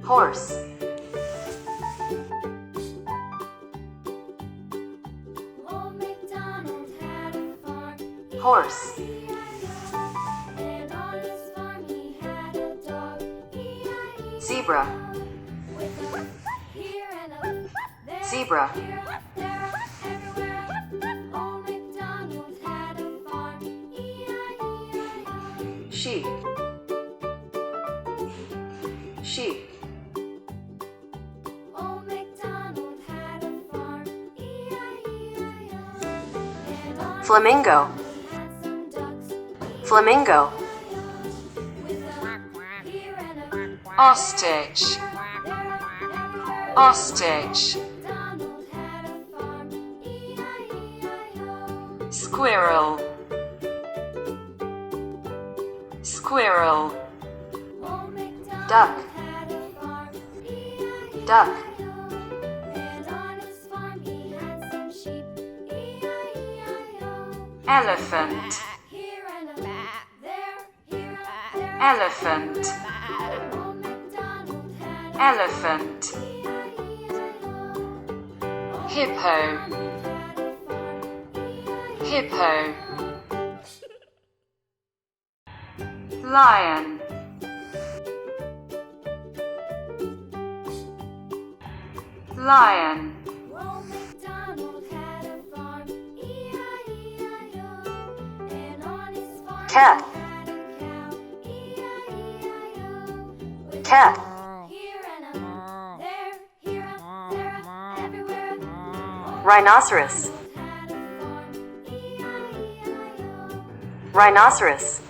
horse, Old MacDonald had a farm, horse, and on his farm he had a dog, E-I-E-I-O. zebra, With a here and a there, zebra, here, there, everywhere. Old MacDonald had a farm, E-I-E-I-O. sheep, sheep, Old MacDonald had a farm, E-I-E-I-O. And on flamingo, he had some ducks, flamingo, with a here and a ostrich, ostrich, MacDonald had a farm, E-I-E-I-O. squirrel, squirrel, Old MacDonald duck, had a farm, E-I-E-I-O. duck, And on his farm he had some sheep, E-I-E-I-O. elephant, Here and a there, here, there. elephant, Old MacDonald had a elephant, E-I-E-I-O. hippo, Had a farm, hippo, lion, lion, Old MacDonald had a farm, E-I-E-I-O. And on his farm cat, he had a cow, E-I-E-I-O. With cat, here and a there, here, there, everywhere. rhinoceros, Had a farm, E-I-E-I-O. rhinoceros,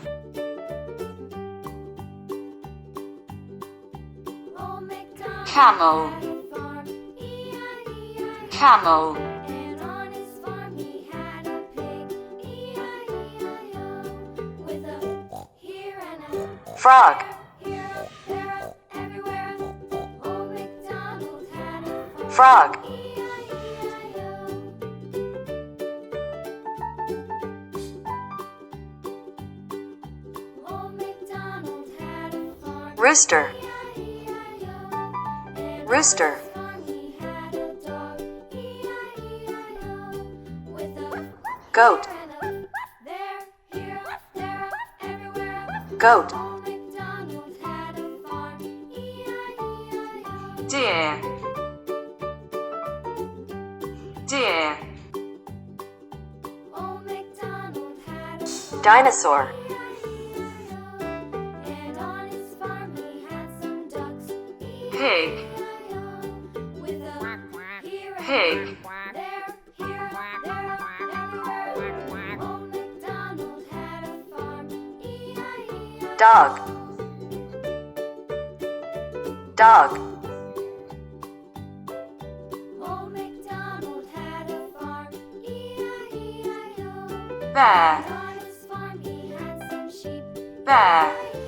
Old MacDonald camel, had a farm, E-I-E-I-O. camel, And on his farm he had a pig, E-I-E-I-O. With a here and a frog, here, there, everywhere. Old MacDonald had a farm, frog, E-I-E-I-O. Old MacDonald had a farm, rooster, E-I-E-I-O. And rooster, on his farm he had a dog, E-I-E-I-O. With a goat, and a there, here, there, everywhere. goat, Old MacDonald had a farm, E-I-E-I-O. deer, deer, Old MacDonald had a farm, dinosaur, E-I-E-I-O. And on his farm he had some ducks, pig, E-I-E-I-O. With a here and pig, there, here, there, everywhere. Old MacDonald had a farm, E-I-E-I-O. dog, dog, Old MacDonald had a farm, E-I-E-I-O. bear, And on his farm he had some sheep, bear, E-I-E-I-O.